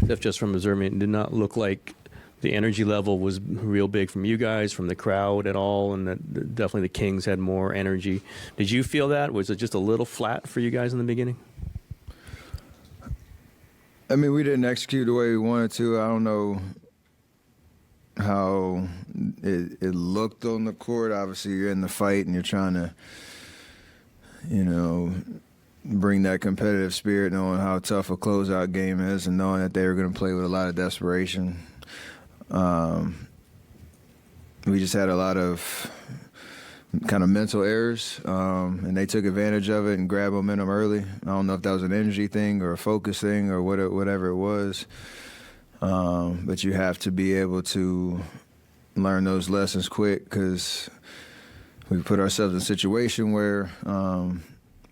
Steph, just from observing, it did not look like the energy level was real big from you guys, from the crowd at all, and that definitely the Kings had more energy. Did you feel that? Was it just a little flat for you guys in the beginning? I mean, we didn't execute the way we wanted to. I don't know how it looked on the court. Obviously, you're in the fight and you're trying to, bring that competitive spirit, knowing how tough a closeout game is and knowing that they were going to play with a lot of desperation. We just had a lot of kind of mental errors, and they took advantage of it and grabbed momentum early. I don't know if that was an energy thing or a focus thing or whatever it was, but you have to be able to learn those lessons quick because we put ourselves in a situation where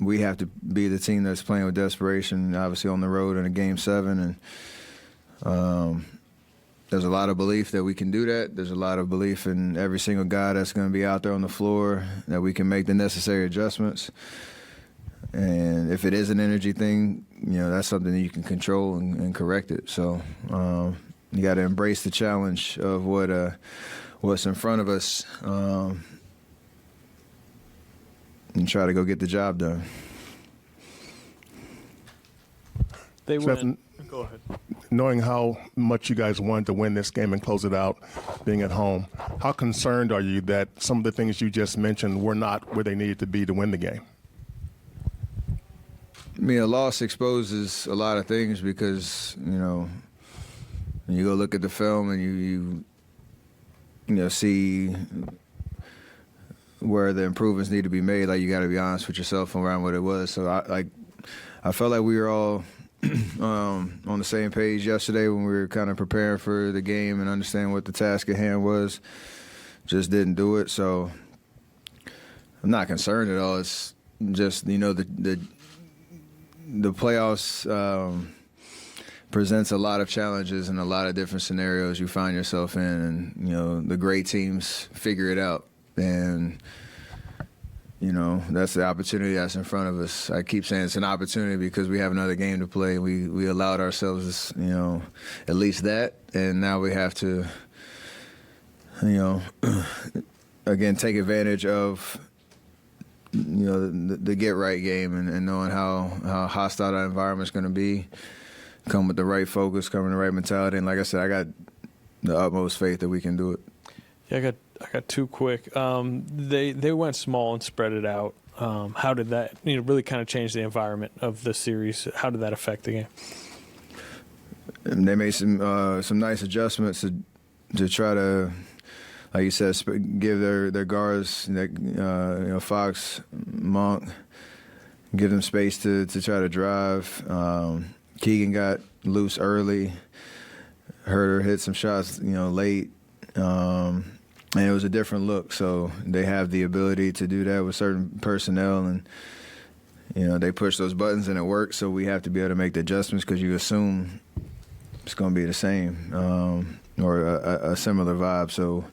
we have to be the team that's playing with desperation, obviously on the road in a Game 7, and there's a lot of belief that we can do that. There's a lot of belief in every single guy that's going to be out there on the floor that we can make the necessary adjustments. And if it is an energy thing, that's something that you can control and correct it. So you got to embrace the challenge of what's in front of us and try to go get the job done. They win. Go ahead. Knowing how much you guys wanted to win this game and close it out, being at home, how concerned are you that some of the things you just mentioned were not where they needed to be to win the game? I mean, a loss exposes a lot of things because, when you go look at the film and you see where the improvements need to be made, like you got to be honest with yourself around what it was. So I felt like we were all on the same page yesterday when we were kind of preparing for the game and understanding what the task at hand was. Just didn't do it, so I'm not concerned at all. It's just the playoffs presents a lot of challenges and a lot of different scenarios you find yourself in, and the great teams figure it out, and that's the opportunity that's in front of us. I keep saying it's an opportunity because we have another game to play. We allowed ourselves this, at least that, and now we have to, again, take advantage of, the get-right game and knowing how hostile that environment's going to be, come with the right focus, come with the right mentality. And like I said, I got the utmost faith that we can do it. Yeah, I got two quick. They went small and spread it out. How did that really kind of change the environment of the series? How did that affect the game? And they made some nice adjustments to try to, like you said, give their guards, Fox, Monk, give them space to try to drive. Keegan got loose early. Herter hit some shots, late. And it was a different look, so they have the ability to do that with certain personnel, and they push those buttons and it works. So we have to be able to make the adjustments because you assume it's going to be the same or a similar vibe. So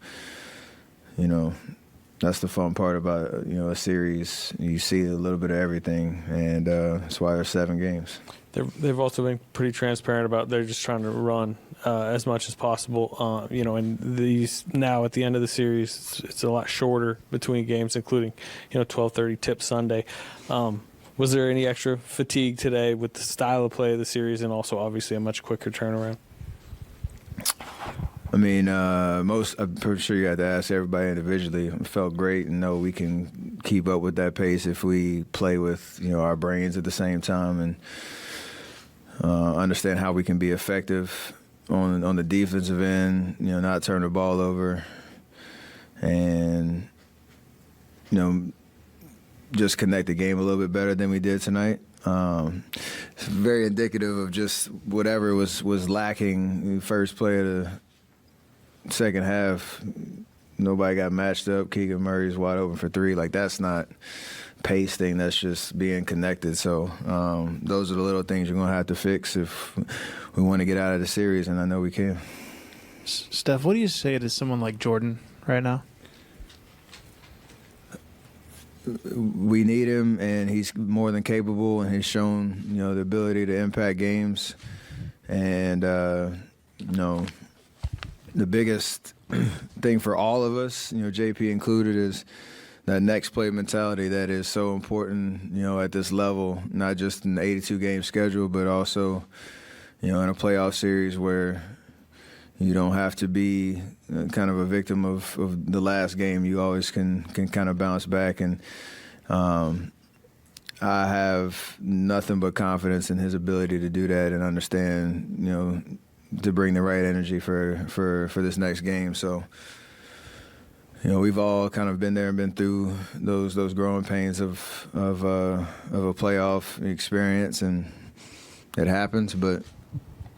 that's the fun part about a series. You see a little bit of everything, and that's why there's 7 games. They've also been pretty transparent about they're just trying to run as much as possible. And these now at the end of the series, it's a lot shorter between games, including 12:30 tip Sunday. Was there any extra fatigue today with the style of play of the series, and also obviously a much quicker turnaround? I mean, I'm pretty sure you had to ask everybody individually. It felt great and know we can keep up with that pace if we play with our brains at the same time and understand how we can be effective on the defensive end, not turn the ball over, and just connect the game a little bit better than we did tonight. It's very indicative of just whatever was lacking in the first play of the second half. Nobody got matched up. Keegan Murray's wide open for 3. Like, that's not pace thing. That's just being connected. So those are the little things you're going to have to fix if we want to get out of the series, and I know we can. Steph, what do you say to someone like Jordan right now? We need him, and he's more than capable, and he's shown the ability to impact games And, the biggest thing for all of us, JP included, is that next play mentality that is so important, at this level, not just in the 82-game schedule, but also, in a playoff series where you don't have to be kind of a victim of the last game. You always can kind of bounce back. And I have nothing but confidence in his ability to do that and understand, to bring the right energy for this next game. So, we've all kind of been there and been through those growing pains of a playoff experience, and it happens. But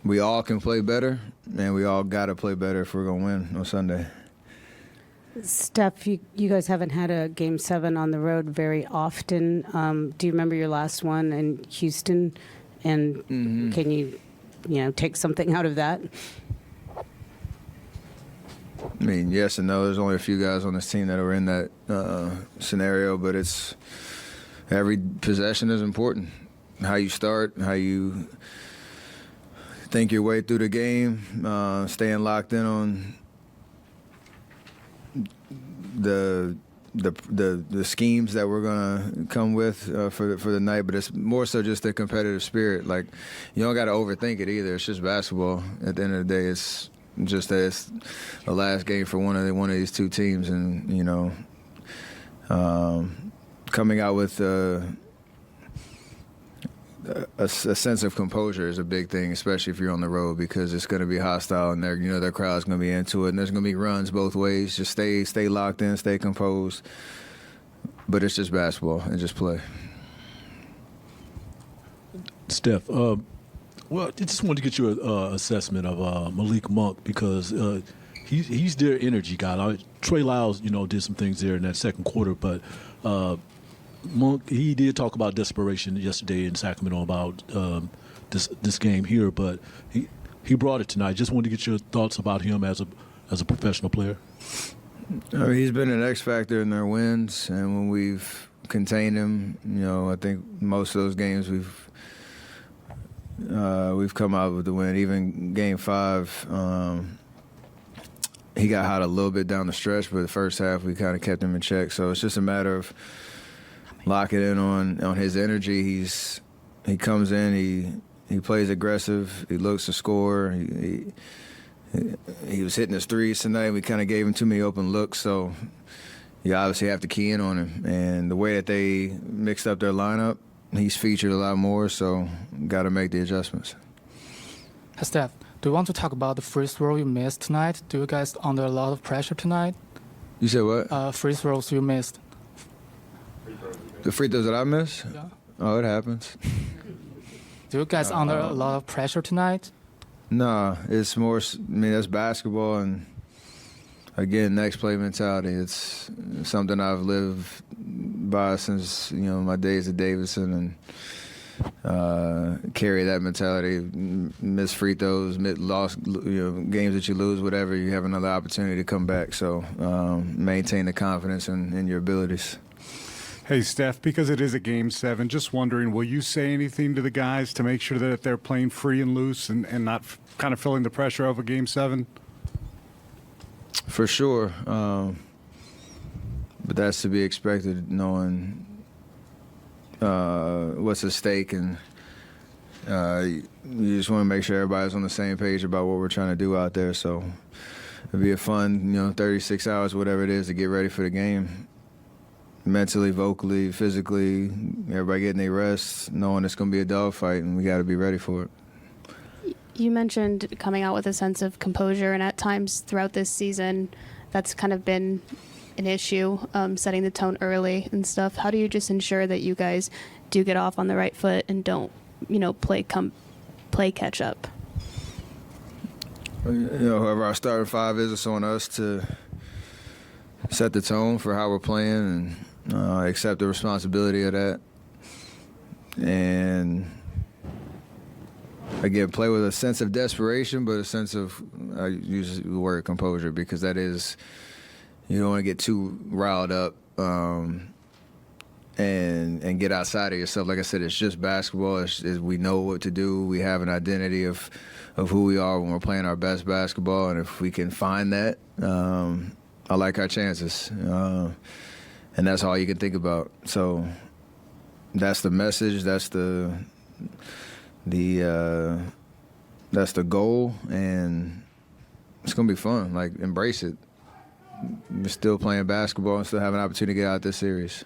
we all can play better, and we all got to play better if we're going to win on Sunday. Steph, you guys haven't had a Game 7 on the road very often. Do you remember your last one in Houston? And can you take something out of that? I mean, yes and no. There's only a few guys on this team that are in that scenario, but every possession is important. How you start, how you think your way through the game, staying locked in on the schemes that we're gonna come with for the night. But it's more so just the competitive spirit. Like, you don't got to overthink it either. It's just basketball. At the end of the day, it's just that it's the last game for one of these two teams, and coming out with a sense of composure is a big thing, especially if you're on the road, because it's going to be hostile, and their crowd's going to be into it, and there's going to be runs both ways. Just stay locked in, stay composed. But it's just basketball, and just play. Steph, well, I just wanted to get your assessment of Malik Monk, because he's their energy guy. Trey Lyles, did some things there in that second quarter, but Monk, he did talk about desperation yesterday in Sacramento about this game here, but he brought it tonight. Just wanted to get your thoughts about him as a professional player. He's been an X factor in their wins, and when we've contained him, I think most of those games we've come out with the win. Even Game 5, he got hot a little bit down the stretch, but the first half we kind of kept him in check. So it's just a matter of locking in on his energy. He comes in, he plays aggressive, he looks to score. He was hitting his threes tonight. We kind of gave him too many open looks, so you obviously have to key in on him. And the way that they mixed up their lineup, he's featured a lot more, so got to make the adjustments. Steph, do you want to talk about the free throw you missed tonight? Do you guys under a lot of pressure tonight? You said what? Free throws you missed. The free throws that I missed? Yeah. Oh, it happens. Do you guys under a lot of pressure tonight? Nah, it's more, that's basketball, and again, next play mentality. It's something I've lived by since, my days at Davidson, and carry that mentality. Miss free throws, lost, games that you lose, whatever, you have another opportunity to come back. So maintain the confidence in your abilities. Hey, Steph, because it is a Game 7, just wondering, will you say anything to the guys to make sure that they're playing free and loose and not kind of feeling the pressure of a Game 7? For sure. But that's to be expected, knowing what's at stake. And you just want to make sure everybody's on the same page about what we're trying to do out there. So it'll be a fun, 36 hours, whatever it is, to get ready for the game. Mentally, vocally, physically, everybody getting their rest, knowing it's going to be a dogfight, and we got to be ready for it. You mentioned coming out with a sense of composure, and at times throughout this season, that's kind of been an issue, setting the tone early and stuff. How do you just ensure that you guys do get off on the right foot and don't, play catch up? Whoever our starting five is, it's on us to set the tone for how we're playing and accept the responsibility of that. And again, play with a sense of desperation, but a sense of, I use the word composure, because that is, you don't want to get too riled up. And and get outside of yourself. Like I said, it's just basketball. We know what to do. We have an identity of who we are when we're playing our best basketball, and if we can find that, I like our chances. And that's all you can think about. So that's the message. That's the goal, and it's gonna be fun. Like, embrace it. We're still playing basketball and still have an opportunity to get out this series.